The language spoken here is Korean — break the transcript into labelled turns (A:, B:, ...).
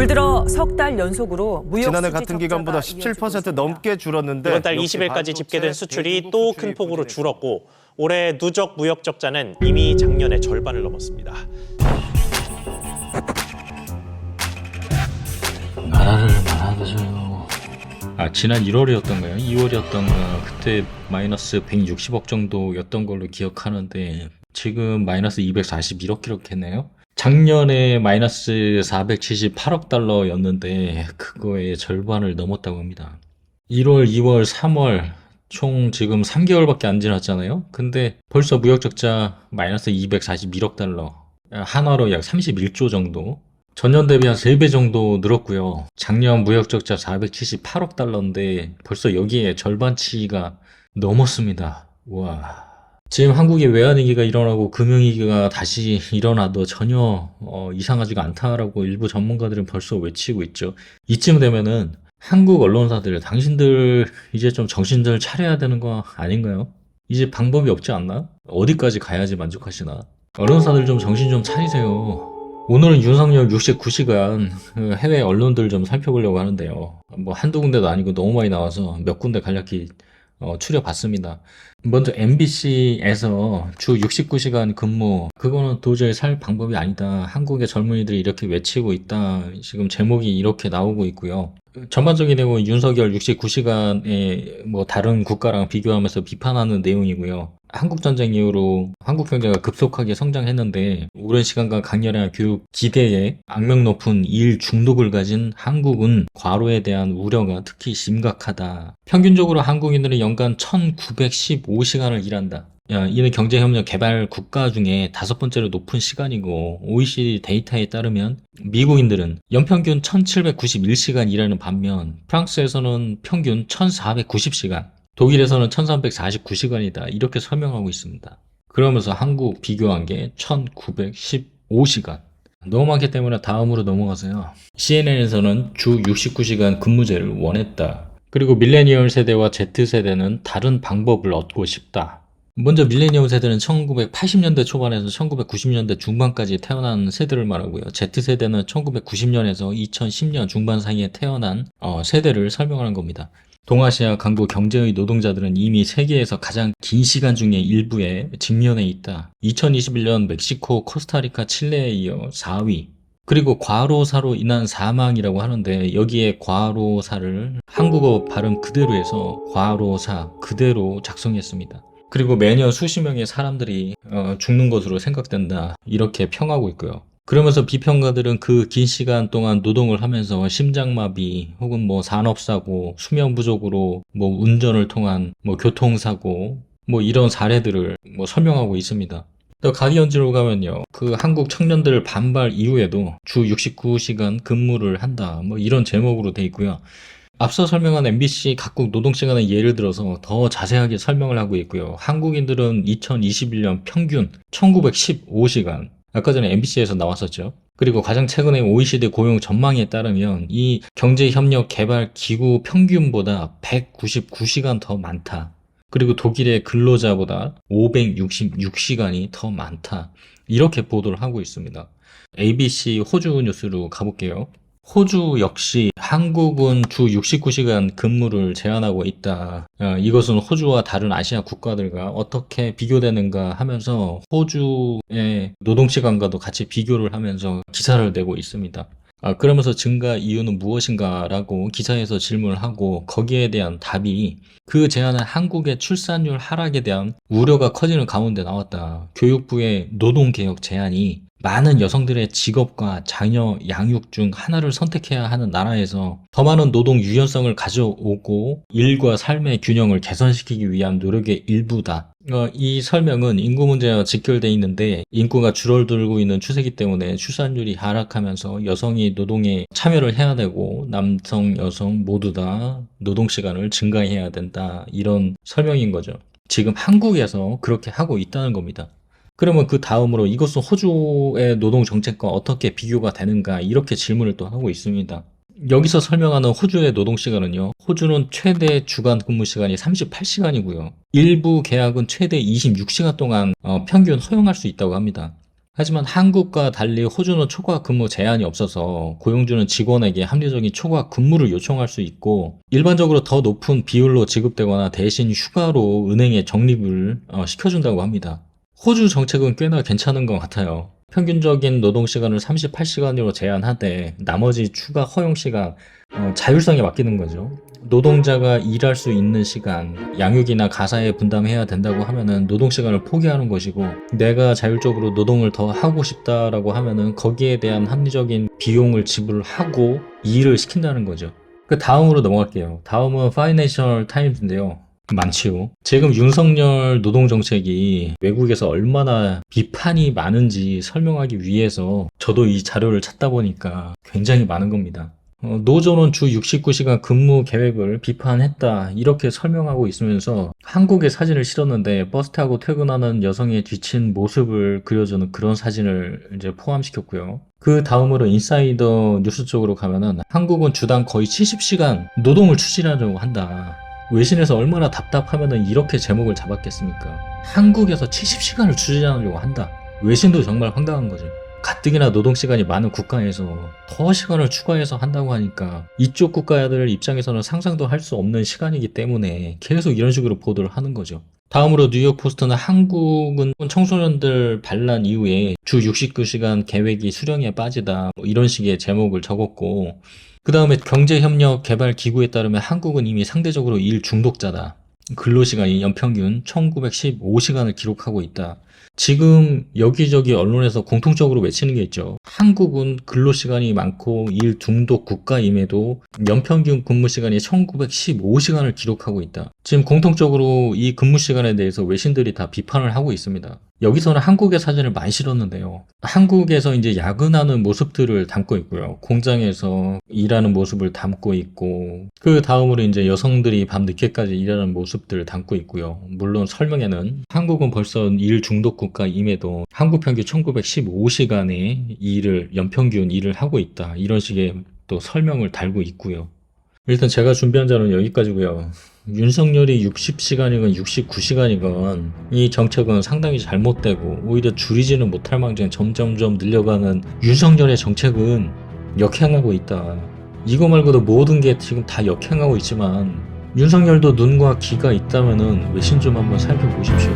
A: 올 들어 석 달 연속으로 무역
B: 지난해
A: 수지
B: 같은 기간보다 17% 넘게 줄었는데
C: 이번 달 20일까지 집계된 수출이 또 큰 폭으로 줄었고 올해 누적 무역 적자는 이미 작년의 절반을 넘었습니다.
D: 나라를 말아보세요. 지난 1월이었던가요? 2월이었던가 그때 마이너스 160억 정도였던 걸로 기억하는데 지금 마이너스 241억 기록했네요. 작년에 마이너스 478억 달러였는데 그거의 절반을 넘었다고 합니다. 1월, 2월, 3월 총 지금 3개월밖에 안 지났잖아요. 근데 벌써 무역 적자 마이너스 241억 달러, 한화로 약 31조 정도, 전년 대비 한 3배 정도 늘었고요. 작년 무역 적자 478억 달러인데 벌써 여기에 절반치가 넘었습니다. 와. 지금 한국에 외환위기가 일어나고 금융위기가 다시 일어나도 전혀 이상하지가 않다라고 일부 전문가들은 벌써 외치고 있죠. 이쯤 되면은 한국 언론사들, 당신들 이제 좀 정신들 차려야 되는 거 아닌가요? 이제 방법이 없지 않나? 어디까지 가야지 만족하시나? 언론사들 좀 정신 좀 차리세요. 오늘은 윤석열 69시간 해외 언론들 좀 살펴보려고 하는데요. 뭐 한두 군데도 아니고 너무 많이 나와서 몇 군데 간략히 추려봤습니다. 먼저 MBC에서 주 69시간 근무, 그거는 도저히 살 방법이 아니다. 한국의 젊은이들이 이렇게 외치고 있다. 지금 제목이 이렇게 나오고 있고요. 전반적인 내용은 윤석열 69시간에 뭐 다른 국가랑 비교하면서 비판하는 내용이고요. 한국전쟁 이후로 한국 경제가 급속하게 성장했는데 오랜 시간간 강렬한 교육 기대에 악명 높은 일 중독을 가진 한국은 과로에 대한 우려가 특히 심각하다. 평균적으로 한국인들은 연간 1915시간을 일한다. 이는 경제협력 개발 국가 중에 5번째로 높은 시간이고 OECD 데이터에 따르면 미국인들은 연평균 1791시간 일하는 반면 프랑스에서는 평균 1490시간, 독일에서는 1349시간이다. 이렇게 설명하고 있습니다. 그러면서 한국 비교한 게 1915시간. 너무 많기 때문에 다음으로 넘어가서요. CNN에서는 주 69시간 근무제를 원했다. 그리고 밀레니얼 세대와 Z세대는 다른 방법을 얻고 싶다. 먼저 밀레니엄 세대는 1980년대 초반에서 1990년대 중반까지 태어난 세대를 말하고요. Z세대는 1990년에서 2010년 중반 사이에 태어난 세대를 설명하는 겁니다. 동아시아 강부 경제의 노동자들은 이미 세계에서 가장 긴 시간 중에 일부에 직면해 있다. 2021년 멕시코, 코스타리카, 칠레에 이어 4위. 그리고 과로사로 인한 사망이라고 하는데 여기에 과로사를 한국어 발음 그대로 해서 과로사 그대로 작성했습니다. 그리고 매년 수십 명의 사람들이 죽는 것으로 생각된다. 이렇게 평하고 있고요. 그러면서 비평가들은 그 긴 시간 동안 노동을 하면서 심장마비 혹은 뭐 산업사고, 수면 부족으로 뭐 운전을 통한 뭐 교통사고 뭐 이런 사례들을 뭐 설명하고 있습니다. 또 가디언지로 가면요. 그 한국 청년들 반발 이후에도 주 69시간 근무를 한다. 뭐 이런 제목으로 돼 있고요. 앞서 설명한 MBC 각국 노동시간의 예를 들어서 더 자세하게 설명을 하고 있고요. 한국인들은 2021년 평균 1915시간, 아까 전에 MBC에서 나왔었죠. 그리고 가장 최근에 OECD 고용 전망에 따르면 이 경제협력개발기구 평균보다 199시간 더 많다. 그리고 독일의 근로자보다 566시간이 더 많다. 이렇게 보도를 하고 있습니다. ABC 호주 뉴스로 가볼게요. 호주 역시 한국은 주 69시간 근무를 제한하고 있다. 이것은 호주와 다른 아시아 국가들과 어떻게 비교되는가 하면서 호주의 노동시간과도 같이 비교를 하면서 기사를 내고 있습니다. 그러면서 증가 이유는 무엇인가 라고 기사에서 질문을 하고 거기에 대한 답이 그 제안은 한국의 출산율 하락에 대한 우려가 커지는 가운데 나왔다. 교육부의 노동개혁 제안이 많은 여성들의 직업과 자녀 양육 중 하나를 선택해야 하는 나라에서 더 많은 노동 유연성을 가져오고 일과 삶의 균형을 개선시키기 위한 노력의 일부다. 이 설명은 인구 문제와 직결되어 있는데 인구가 줄어들고 있는 추세이기 때문에 출산율이 하락하면서 여성이 노동에 참여를 해야 되고 남성, 여성 모두 다 노동시간을 증가해야 된다. 이런 설명인 거죠. 지금 한국에서 그렇게 하고 있다는 겁니다. 그러면 그 다음으로 이것은 호주의 노동정책과 어떻게 비교가 되는가 이렇게 질문을 또 하고 있습니다. 여기서 설명하는 호주의 노동시간은요. 호주는 최대 주간 근무시간이 38시간이고요. 일부 계약은 최대 26시간 동안 평균 허용할 수 있다고 합니다. 하지만 한국과 달리 호주는 초과 근무 제한이 없어서 고용주는 직원에게 합리적인 초과 근무를 요청할 수 있고 일반적으로 더 높은 비율로 지급되거나 대신 휴가로 은행에 적립을 시켜준다고 합니다. 호주 정책은 꽤나 괜찮은 것 같아요. 평균적인 노동시간을 38시간으로 제한하되 나머지 추가 허용시간 자율성에 맡기는 거죠. 노동자가 일할 수 있는 시간, 양육이나 가사에 분담해야 된다고 하면은 노동시간을 포기하는 것이고 내가 자율적으로 노동을 더 하고 싶다라고 하면은 거기에 대한 합리적인 비용을 지불하고 일을 시킨다는 거죠. 그 다음으로 넘어갈게요. 다음은 파이낸셜 타임즈인데요. 많지요. 지금 윤석열 노동정책이 외국에서 얼마나 비판이 많은지 설명하기 위해서 저도 이 자료를 찾다 보니까 굉장히 많은 겁니다. 노조는 주 69시간 근무 계획을 비판했다 이렇게 설명하고 있으면서 한국의 사진을 실었는데 버스 타고 퇴근하는 여성의 지친 모습을 그려주는 그런 사진을 이제 포함시켰고요. 그 다음으로 인사이더 뉴스 쪽으로 가면은 한국은 주당 거의 70시간 노동을 추진하려고 한다. 외신에서 얼마나 답답하면은 이렇게 제목을 잡았겠습니까? 한국에서 70시간을 추진하려고 한다. 외신도 정말 황당한 거죠. 가뜩이나 노동시간이 많은 국가에서 더 시간을 추가해서 한다고 하니까 이쪽 국가들 입장에서는 상상도 할 수 없는 시간이기 때문에 계속 이런 식으로 보도를 하는 거죠. 다음으로 뉴욕 포스트는 한국은 청소년들 반란 이후에 주 69시간 계획이 수령에 빠지다 이런 식의 제목을 적었고 그 다음에 경제협력개발기구에 따르면 한국은 이미 상대적으로 일 중독자다. 근로시간이 연평균 1915시간을 기록하고 있다. 지금 여기저기 언론에서 공통적으로 외치는 게 있죠. 한국은 근로시간이 많고 일 중독 국가임에도 연평균 근무시간이 1915시간을 기록하고 있다. 지금 공통적으로 이 근무시간에 대해서 외신들이 다 비판을 하고 있습니다. 여기서는 한국의 사진을 많이 실었는데요. 한국에서 이제 야근하는 모습들을 담고 있고요. 공장에서 일하는 모습을 담고 있고, 그 다음으로 이제 여성들이 밤 늦게까지 일하는 모습들을 담고 있고요. 물론 설명에는 한국은 벌써 일 중독 국가임에도 한국 평균 1915시간의 일을, 연평균 일을 하고 있다. 이런 식의 또 설명을 달고 있고요. 일단 제가 준비한 자료는 여기까지고요. 윤석열이 60시간이건 69시간이건 이 정책은 상당히 잘못되고 오히려 줄이지는 못할 망정 점점점 늘려가는 윤석열의 정책은 역행하고 있다. 이거 말고도 모든 게 지금 다 역행하고 있지만 윤석열도 눈과 귀가 있다면은 외신 좀 한번 살펴보십시오.